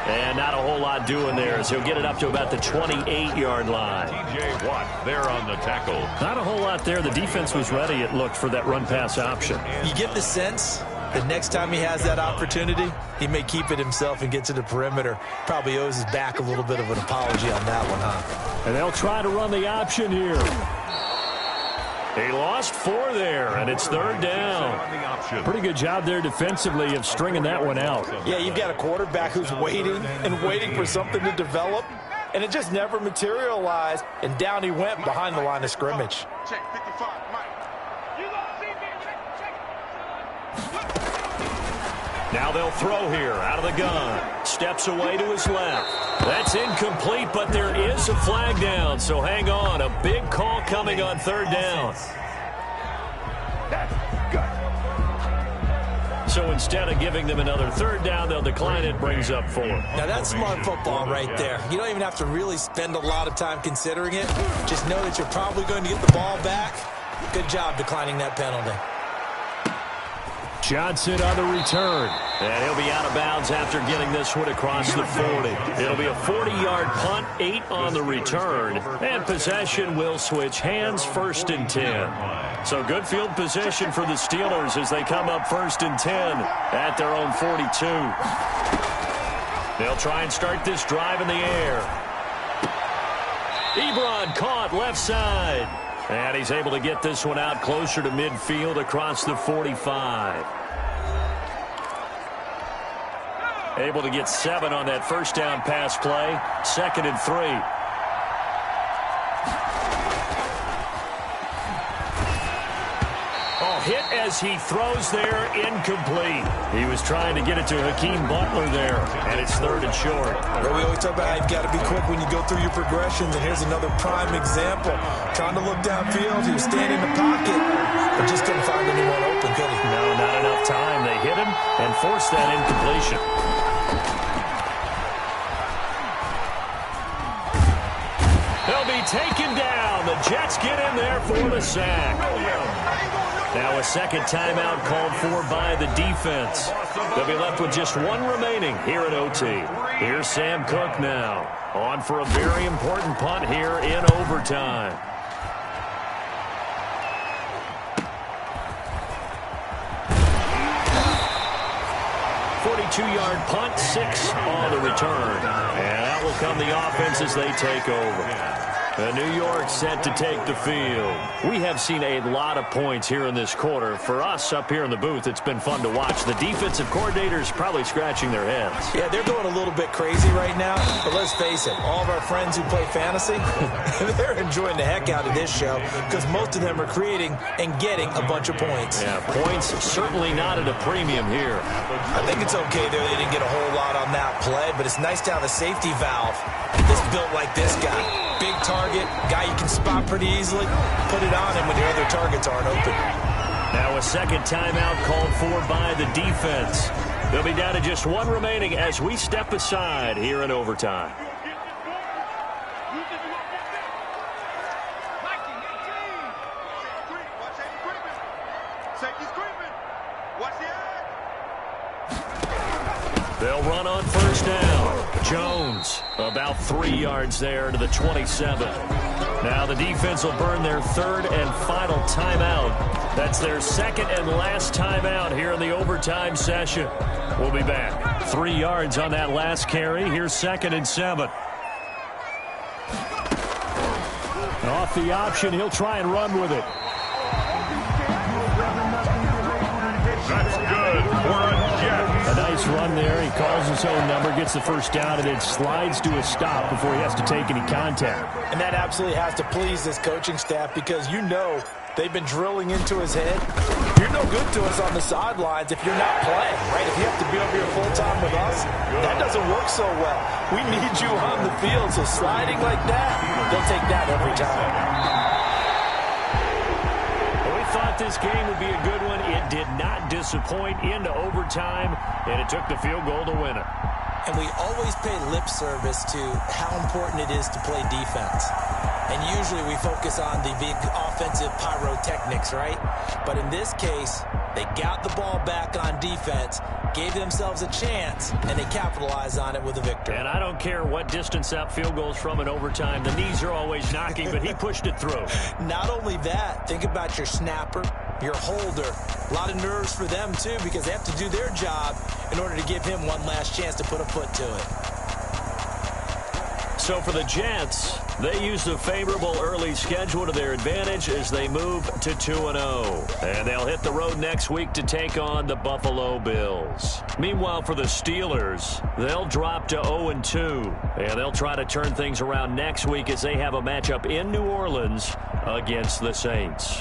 And not a whole lot doing there as he'll get it up to about the 28-yard line. TJ Watt there on the tackle. Not a whole lot there. The defense was ready, it looked, for that run-pass option. You get the sense that next time he has that opportunity, he may keep it himself and get to the perimeter. Probably owes his back a little bit of an apology on that one, huh? And they'll try to run the option here. He lost 4 there, and it's third down. Pretty good job there defensively of stringing that one out. Yeah, you've got a quarterback who's waiting and waiting for something to develop, and it just never materialized, and down he went behind the line of scrimmage. Check 55, Mike. Now they'll throw here out of the gun. Steps away to his left. That's incomplete, but there is a flag down, so hang on. A big call coming on third down. So instead of giving them another third down, they'll decline it, brings up 4. Now that's smart football right there. You don't even have to really spend a lot of time considering it. Just know that you're probably going to get the ball back. Good job declining that penalty. Johnson on the return. And he'll be out of bounds after getting this one across the 40. It'll be a 40-yard punt, 8 on the return. And possession will switch hands, 1st and 10. So good field position for the Steelers as they come up 1st and 10 at their own 42. They'll try and start this drive in the air. Ebron caught left side. And he's able to get this one out closer to midfield across the 45. Able to get 7 on that first down pass play. 2nd and 3. Hit as he throws there, incomplete. He was trying to get it to Hakeem Butler there, and it's 3rd and short. Well, we always talk about how you've got to be quick when you go through your progressions, and here's another prime example. Trying to look downfield, he was standing in the pocket, but just couldn't find anyone open, could he? No, not enough time. They hit him and forced that incompletion. They'll be taken down. The Jets get in there for the sack. Now a second timeout called for by the defense. They'll be left with just 1 remaining here at OT. Here's Sam Cook now. On for a very important punt here in overtime. Yard punt, 6 on the return. And out will come the offense as they take over. New York set to take the field. We have seen a lot of points here in this quarter. For us up here in the booth, it's been fun to watch. The defensive coordinators probably scratching their heads. Yeah, they're going a little bit crazy right now. But let's face it, all of our friends who play fantasy, they're enjoying the heck out of this show because most of them are creating and getting a bunch of points. Yeah, points certainly not at a premium here. I think it's okay there. They didn't get a whole lot on that play, but it's nice to have a safety valve that's built like this guy. Big target, guy you can spot pretty easily. Put it on him when your other targets aren't open. Now a second timeout called for by the defense. They'll be down to just 1 remaining as we step aside here in overtime. They'll run on first down. Jones about 3 yards there to the 27. Now the defense will burn their 3rd and final timeout. That's their 2nd and last timeout here in the overtime session. We'll be back. 3 yards on that last carry. Here's 2nd and 7. Off the option, he'll try and run with it. That's good for a Jet. A nice run there. He calls his own number, gets the first down, and then slides to a stop before he has to take any contact. And that absolutely has to please this coaching staff because you know they've been drilling into his head. You're no good to us on the sidelines if you're not playing, right? If you have to be over here full-time with us, that doesn't work so well. We need you on the field, so sliding like that, they'll take that every time. Thought this game would be a good one. It did not disappoint into overtime, and it took the field goal to win it. And we always pay lip service to how important it is to play defense. And usually we focus on the big offensive pyrotechnics, right? But in this case, they got the ball back on defense, gave themselves a chance, and they capitalized on it with a victory. And I don't care what distance that field goes from in overtime. The knees are always knocking, but he pushed it through. Not only that, think about your snapper, your holder. A lot of nerves for them, too, because they have to do their job in order to give him one last chance to put a foot to it. So for the Jets, they use the favorable early schedule to their advantage as they move to 2-0. And they'll hit the road next week to take on the Buffalo Bills. Meanwhile, for the Steelers, they'll drop to 0-2. And they'll try to turn things around next week as they have a matchup in New Orleans against the Saints.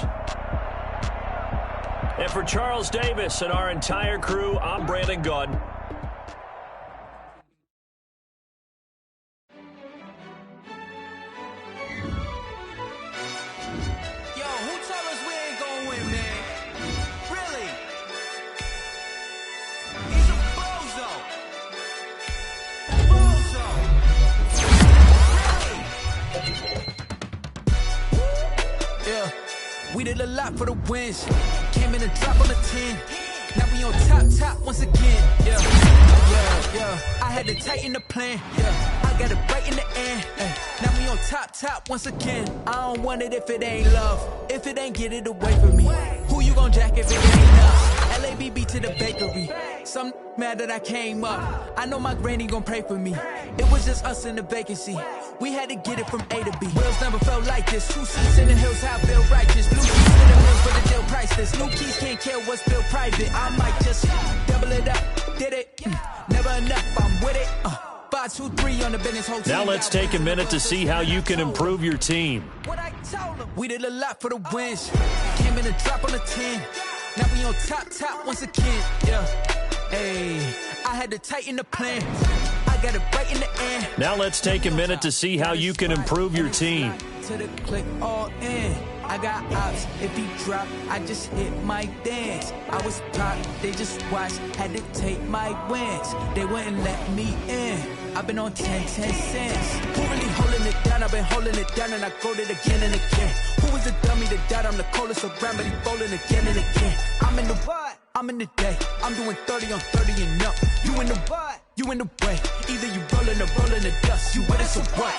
And for Charles Davis and our entire crew, I'm Brandon Gaudin. We did a lot for the wins. Came in and dropped on the 10. Now we on top once again. Yeah. I had to tighten the plan. Yeah. I got it right in the end. Now we on top once again. I don't want it if it ain't love. If it ain't, get it away from me. Who you gon' jack if it ain't enough? LABB to the bakery. Some mad that I came up. I know my granny gon' pray for me. It was just us in the vacancy. We had to get it from A to B. Wheels never felt like this. 2 seats in the hills, how I feel righteous. Blue keys in the hills for the deal priceless. New keys can't care what's still private. I might just double it up. Did it? Never enough, I'm with it. 5, 2, 3 on the business whole team. Now let's take a minute to see how you can improve your team. What I told them. We did a lot for the wins. Came in a drop on the 10. Now we on top once again. Yeah. Hey, I had to tighten the plan. I got it right in the end. Now let's take a minute to see how you can improve your team. To the click all in. I got ops. If he drop, I just hit my dance. I was popped, they just watched. Had to take my wins. They wouldn't let me in. I've been on 10 cents. Who really holding it down? I've been holding it down and I go it again and again. Who was the dummy that died? I'm the coldest around, but he falling again and again. I'm in the what? I'm in the day. I'm doing 30 on 30 and up. You in the what? You in the way. Either you rolling or rolling the dust. You with us or what?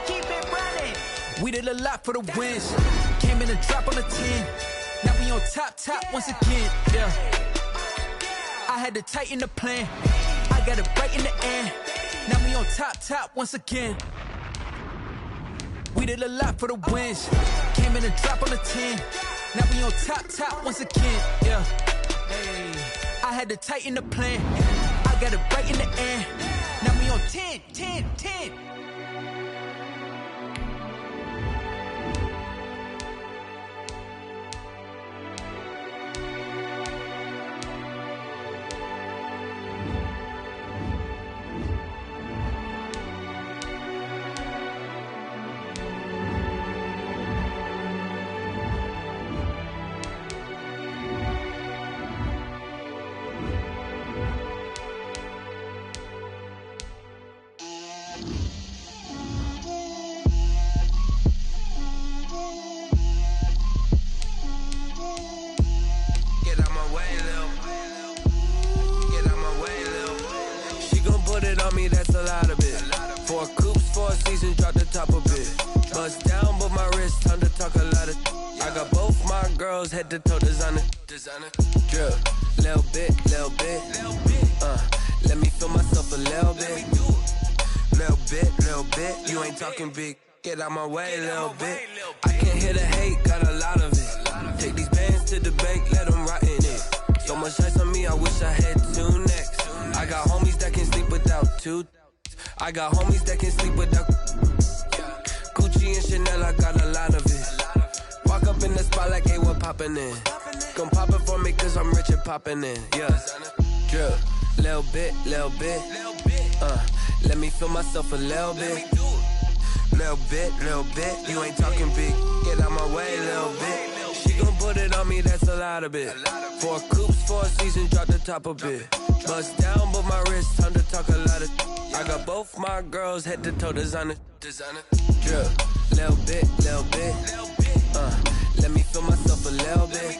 Keep it running. We did a lot for the wins. Came in a drop on the 10. Now we on top once again. Yeah. I had to tighten the plan. I got it right in the end. Now we on top once again. We did a lot for the wins. Came in a drop on the 10. Now we on top once again. Yeah. Hey, I had to tighten the plan. I got it right in the end. Now we on 10. That's a lot of it. 4 coops, 4 seasons, drop the top of it. Bust down, but my wrist, time to talk a lot of. I got both my girls head to toe designer. Drip, little bit. Let me feel myself a little bit. Little bit. You ain't talking big. Get out my way, little bit. I can't hear the hate, got a lot of it. Take these bands to the bank, let them rot in it. So much ice on me, I wish I had 2 necks. I got homies that can sleep without 2. I got homies that can sleep without Gucci and Chanel, I got a lot of it. Walk up in the spot like, hey, what poppin' in? Come pop it for me, cause I'm rich and poppin' in. Yeah. Drip, little bit. Let me feel myself a little bit. Little bit. You ain't talking big. Get out my way, little bit. She gon' put it on me, that's a lot of it. 4 coops, 4 seasons, drop the top of it. Bust down, but my wrist, time to talk a lot of. I got both my girls head to toe designer. Drip, little bit. Let me feel myself a little bit.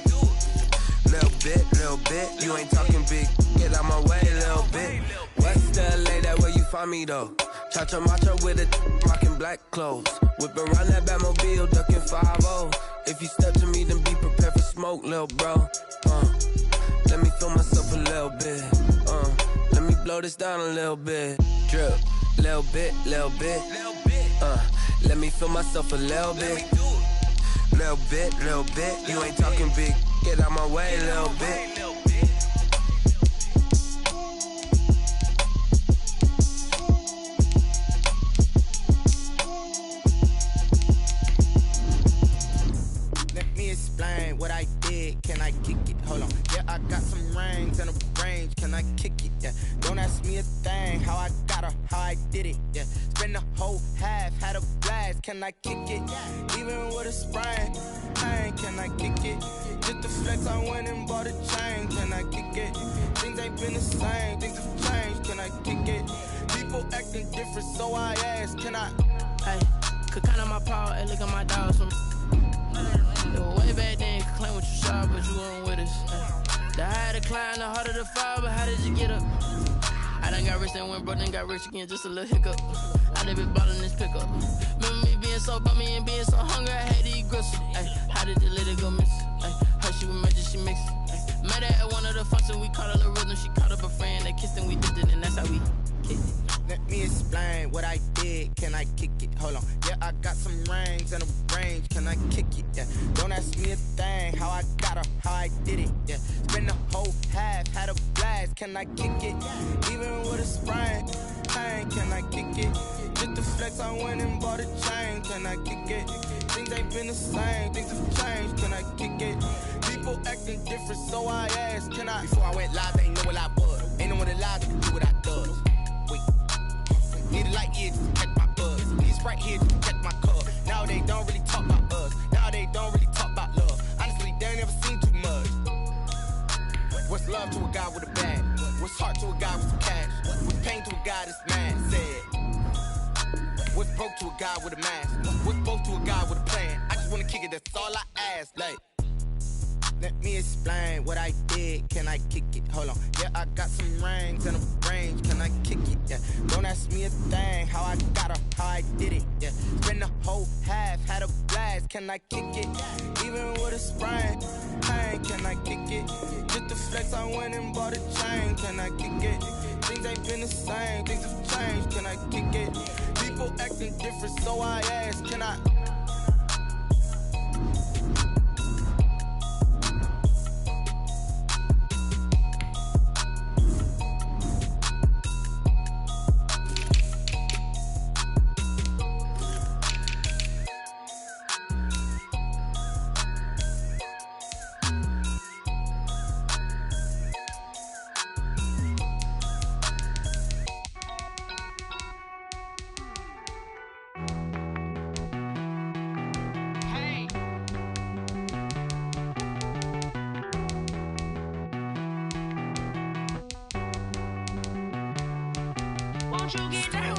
Little bit. You ain't talking big. Get out my way, little bit. West LA, that where you find me though. Cha-cha matcha with it, rockin' black clothes. Whippin' around that Batmobile, duckin' 5-0. If you step to me, then be prepared for smoke, lil' bro. Let me feel myself a little bit. Let me blow this down a little bit. Drip, little bit. Let me feel myself a little bit. Little bit. You ain't talking big. Get out my way, little bit. Explain what I did, can I kick it? Hold on, yeah, I got some rings and a range, can I kick it? Yeah, don't ask me a thing, how I got her, how I did it? Yeah, spend the whole half, had a blast, can I kick it? Even with a sprain, can I kick it? Just the flex, I went and bought a chain, can I kick it? Things ain't been the same, things have changed, can I kick it? People acting different, so I ask, can I? Hey, could count on my power, and look at my dogs from. Way back then, you could claim what you saw, but you weren't with us. The higher the climb, the harder to fall, but how did you get up? I done got rich and went broke, then got rich again, just a little hiccup. I done been ballin' this pickup. Remember me being so bummy and being so hungry, I had to eat gristle. Ay, how did you let it go miss? Ay, her she was magic, she mixed. Met her at one of the functions, we caught her the rhythm. She caught up a friend, they kissed and we did it, and that's how we kicked it. Let me explain what I did. Can I kick it? Hold on. Yeah, I got some rings and a range. Can I kick it? Yeah. Don't ask me a thing. How I got her, how I did it. Yeah. Spend the whole half, had a blast. Can I kick it? Even with a sprain, pain. Can I kick it? Just the flex, I went and bought a chain. Can I kick it? Things ain't been the same. Things have changed. Can I kick it? People acting different, so I asked. Can I? Before I went live, they ain't know what I was. Ain't no one alive that can do what I does. Wait. Need a light here to protect my buzz. Need a Sprite here to protect my cup. Now they don't really talk about us. Now they don't really talk about love. Honestly, they ain't never seen too much. What's love to a guy with a bag? What's heart to a guy with some cash? What's pain to a guy that's mad? Said. What's broke to a guy with a mask? What's broke to a guy with a plan? I just wanna kick it, that's all I ask. Like, let me explain what I did. Can I kick it? Hold on. Yeah, I got some rings and a range. Can I kick it? Yeah. Don't ask me a thing. How I got her, how I did it. Yeah. Spend the whole half, had a blast. Can I kick it? Even with a sprain, pain. Can I kick it? Just the flex, I went and bought a chain. Can I kick it? Things ain't been the same. Things have changed. Can I kick it? People acting different, so I ask. Can I? Won't you get down?